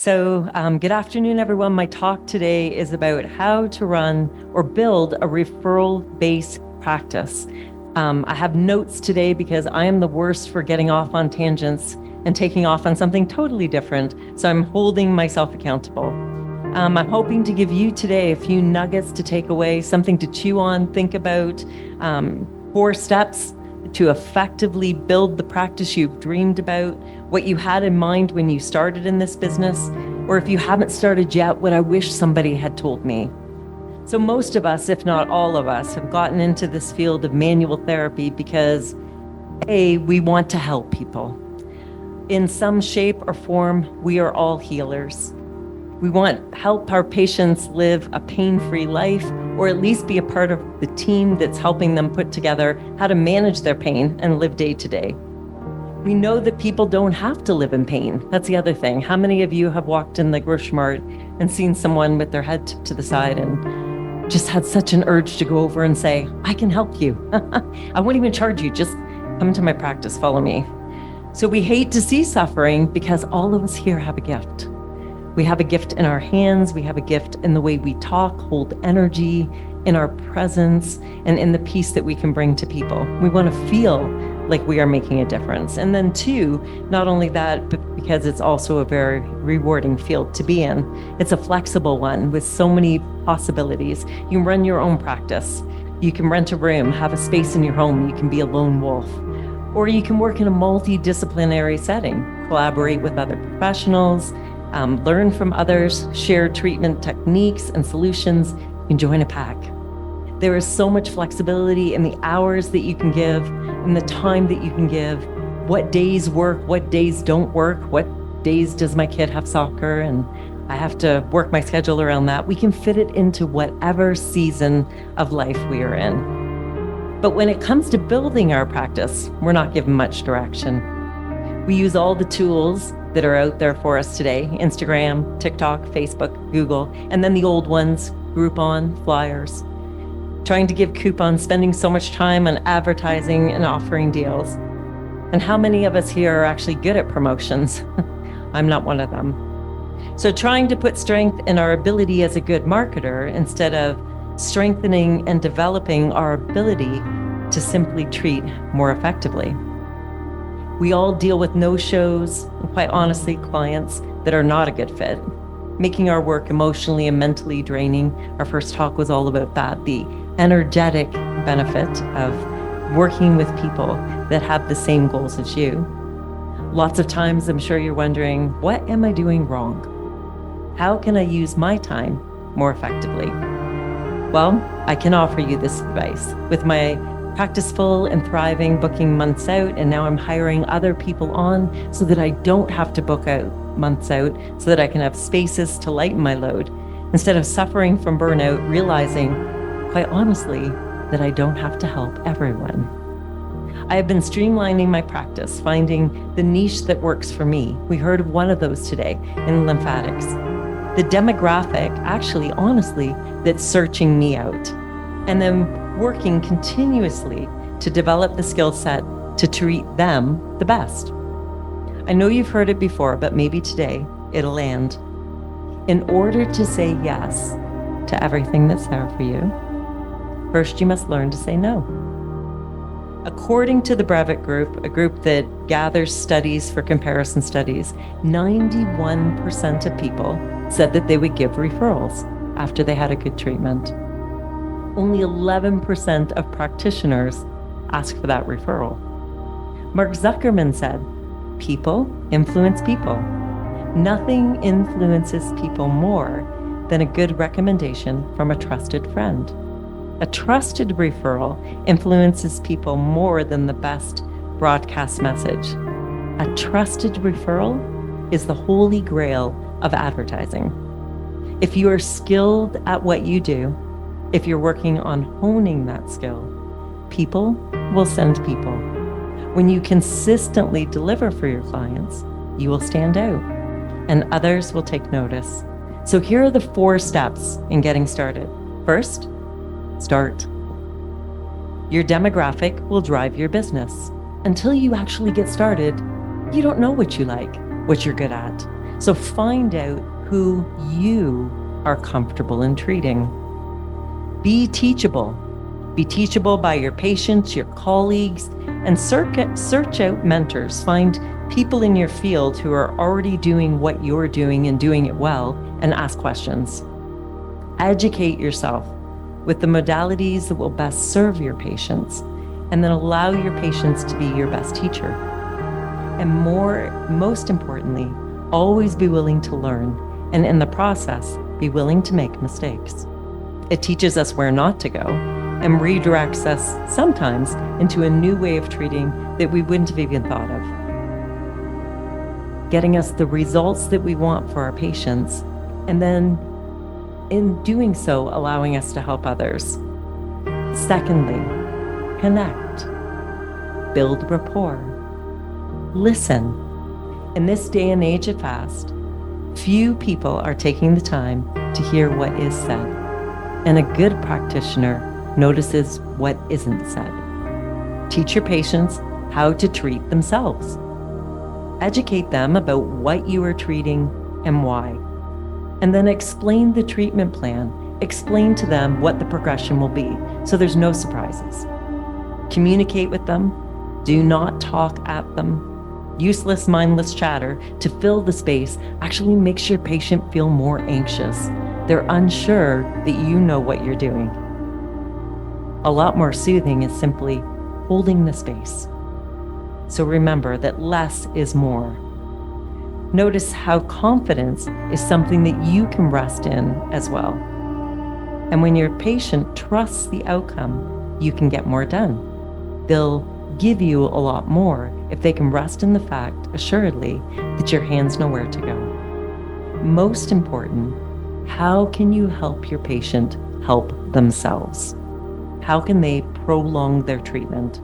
Good afternoon, everyone. My talk today is about how to run or build a referral-based practice. I have notes today because I am the worst for getting off on tangents and taking off on something totally different. So I'm holding myself accountable. I'm hoping to give you today a few nuggets to take away, something to chew on, think about, 4 steps to effectively build the practice you've dreamed about, what you had in mind when you started in this business, or if you haven't started yet, what I wish somebody had told me. So most of us, if not all of us, have gotten into this field of manual therapy because A, we want to help people. In some shape or form, we are all healers. We want to help our patients live a pain-free life, or at least be a part of the team that's helping them put together how to manage their pain and live day to day. We know that people don't have to live in pain. That's the other thing. How many of you have walked in the grocery mart and seen someone with their head tipped to the side and just had such an urge to go over and say, I can help you. I won't even charge you. Just come to my practice, follow me. So we hate to see suffering because all of us here have a gift. We have a gift in our hands. We have a gift in the way we talk, hold energy, in our presence, and in the peace that we can bring to people. We want to feel like we are making a difference. And then 2, not only that, but because it's also a very rewarding field to be in. It's a flexible one with so many possibilities. You can run your own practice. You can rent a room, have a space in your home. You can be a lone wolf. Or you can work in a multidisciplinary setting, collaborate with other professionals, learn from others, share treatment techniques and solutions. You can join a pack. There is so much flexibility in the hours that you can give, in the time that you can give, what days work, what days don't work, what days does my kid have soccer and I have to work my schedule around that. We can fit it into whatever season of life we are in. But when it comes to building our practice, we're not given much direction. We use all the tools that are out there for us today: Instagram, TikTok, Facebook, Google, and then the old ones, Groupon, flyers. Trying to give coupons, spending so much time on advertising and offering deals. And how many of us here are actually good at promotions? I'm not one of them. So trying to put strength in our ability as a good marketer instead of strengthening and developing our ability to simply treat more effectively. We all deal with no-shows, and quite honestly, clients that are not a good fit, making our work emotionally and mentally draining. Our first talk was all about that, the energetic benefit of working with people that have the same goals as you. Lots of times, I'm sure you're wondering, what am I doing wrong? How can I use my time more effectively? Well, I can offer you this advice. With my practice full and thriving, booking months out, and now I'm hiring other people on so that I don't have to book out months out, so that I can have spaces to lighten my load, instead of suffering from burnout, realizing, quite honestly, that I don't have to help everyone. I have been streamlining my practice, finding the niche that works for me. We heard of one of those today in lymphatics. The demographic, actually, honestly, that's searching me out. And then working continuously to develop the skill set to treat them the best. I know you've heard it before, but maybe today it'll land. In order to say yes to everything that's there for you, first you must learn to say no. According to the Brevet Group, a group that gathers studies for comparison studies, 91% of people said that they would give referrals after they had a good treatment. Only 11% of practitioners ask for that referral. Mark Zuckerman said, people influence people. Nothing influences people more than a good recommendation from a trusted friend. A trusted referral influences people more than the best broadcast message. A trusted referral is the holy grail of advertising. If you are skilled at what you do, if you're working on honing that skill, people will send people. When you consistently deliver for your clients, you will stand out and others will take notice. So here are the 4 steps in getting started. First, start. Your demographic will drive your business. Until you actually get started, you don't know what you like, what you're good at. So find out who you are comfortable in treating. Be teachable. Be teachable by your patients, your colleagues, and search out mentors. Find people in your field who are already doing what you're doing and doing it well, and ask questions. Educate yourself with the modalities that will best serve your patients, and then allow your patients to be your best teacher. And most importantly, always be willing to learn, and in the process, be willing to make mistakes. It teaches us where not to go and redirects us sometimes into a new way of treating that we wouldn't have even thought of, getting us the results that we want for our patients, and then in doing so, allowing us to help others. Secondly, connect, build rapport, listen. In this day and age of fast, few people are taking the time to hear what is said, and a good practitioner notices what isn't said. Teach your patients how to treat themselves. Educate them about what you are treating and why. And then explain the treatment plan. Explain to them what the progression will be, so there's no surprises. Communicate with them. Do not talk at them. Useless, mindless chatter to fill the space actually makes your patient feel more anxious. They're unsure that you know what you're doing. A lot more soothing is simply holding the space. So remember that less is more. Notice how confidence is something that you can rest in as well. And when your patient trusts the outcome, you can get more done. They'll give you a lot more if they can rest in the fact, assuredly, that your hands know where to go. Most important, how can you help your patient help themselves? How can they prolong their treatment?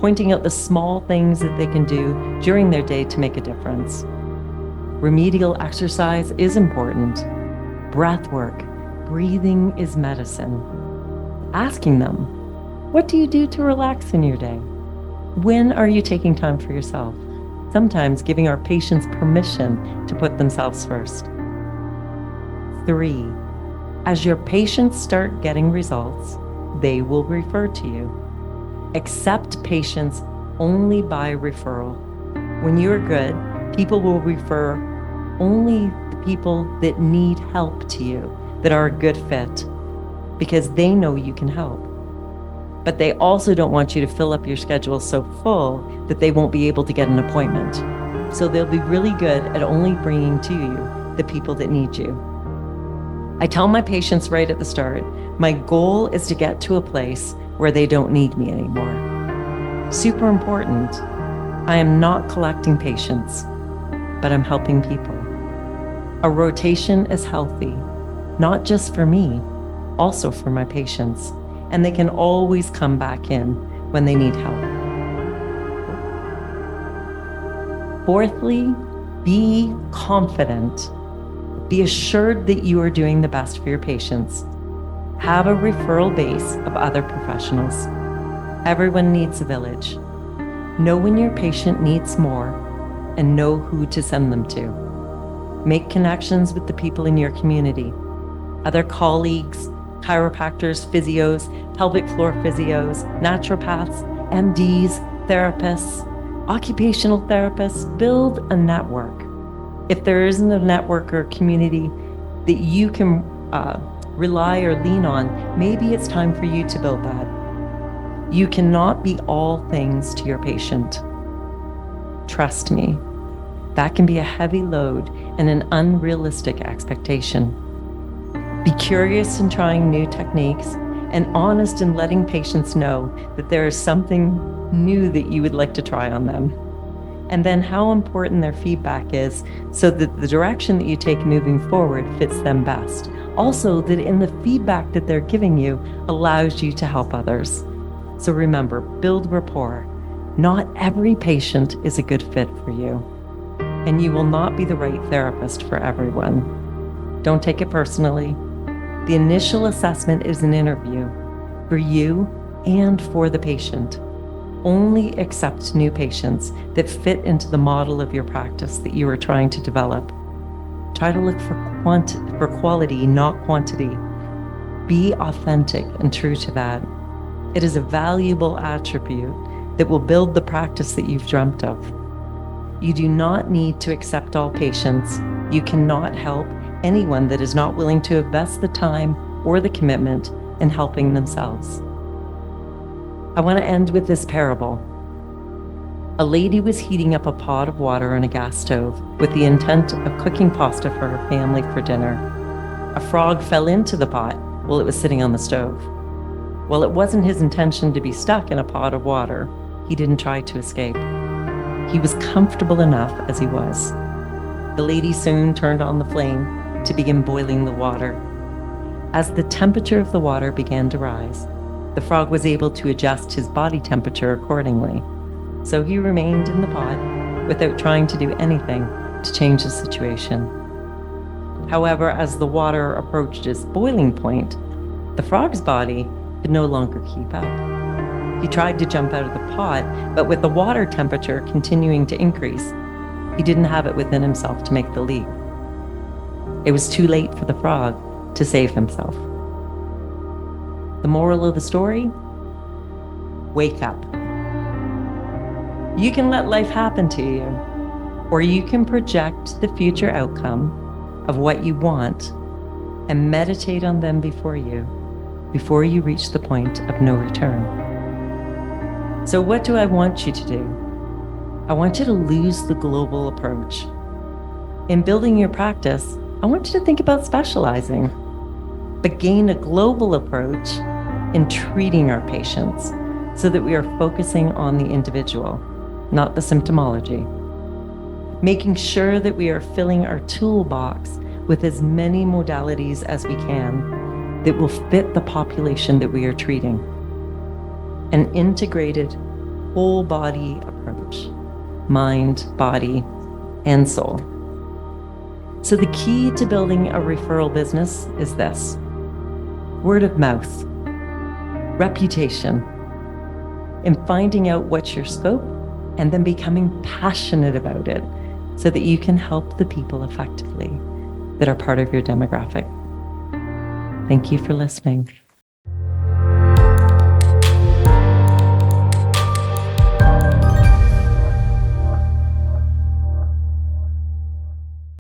Pointing out the small things that they can do during their day to make a difference. Remedial exercise is important. Breath work, breathing is medicine. Asking them, what do you do to relax in your day? When are you taking time for yourself? Sometimes giving our patients permission to put themselves first. 3, as your patients start getting results, they will refer to you. Accept patients only by referral. When you're good, people will refer only the people that need help to you, that are a good fit, because they know you can help. But they also don't want you to fill up your schedule so full that they won't be able to get an appointment. So they'll be really good at only bringing to you the people that need you. I tell my patients right at the start, my goal is to get to a place where they don't need me anymore. Super important. I am not collecting patients, but I'm helping people. A rotation is healthy, not just for me, also for my patients, and they can always come back in when they need help. Fourthly, be confident. Be assured that you are doing the best for your patients. Have a referral base of other professionals. Everyone needs a village. Know when your patient needs more and know who to send them to. Make connections with the people in your community, other colleagues, chiropractors, physios, pelvic floor physios, naturopaths, MDs, therapists, occupational therapists. Build a network. If there isn't a network or community that you can rely or lean on, maybe it's time for you to build that. You cannot be all things to your patient. Trust me, that can be a heavy load and an unrealistic expectation. Be curious in trying new techniques and honest in letting patients know that there is something new that you would like to try on them. And then how important their feedback is so that the direction that you take moving forward fits them best. Also, that in the feedback that they're giving you allows you to help others. So remember, build rapport. Not every patient is a good fit for you, and you will not be the right therapist for everyone. Don't take it personally. The initial assessment is an interview for you and for the patient. Only accept new patients that fit into the model of your practice that you are trying to develop. Try to look for quality, not quantity. Be authentic and true to that. It is a valuable attribute that will build the practice that you've dreamt of. You do not need to accept all patients. You cannot help anyone that is not willing to invest the time or the commitment in helping themselves. I want to end with this parable. A lady was heating up a pot of water on a gas stove with the intent of cooking pasta for her family for dinner. A frog fell into the pot while it was sitting on the stove. While it wasn't his intention to be stuck in a pot of water, he didn't try to escape. He was comfortable enough as he was. The lady soon turned on the flame to begin boiling the water. As the temperature of the water began to rise, the frog was able to adjust his body temperature accordingly. So he remained in the pot without trying to do anything to change the situation. However, as the water approached its boiling point, the frog's body could no longer keep up. He tried to jump out of the pot, but with the water temperature continuing to increase, he didn't have it within himself to make the leap. It was too late for the frog to save himself. The moral of the story? Wake up. You can let life happen to you, or you can project the future outcome of what you want and meditate on them before you reach the point of no return. So what do I want you to do? I want you to lose the global approach. In building your practice, I want you to think about specializing, but gain a global approach in treating our patients so that we are focusing on the individual, not the symptomology. Making sure that we are filling our toolbox with as many modalities as we can that will fit the population that we are treating. An integrated whole body approach, mind, body, and soul. So the key to building a referral business is this: word of mouth, reputation, and finding out what's your scope and then becoming passionate about it so that you can help the people effectively that are part of your demographic. Thank you for listening.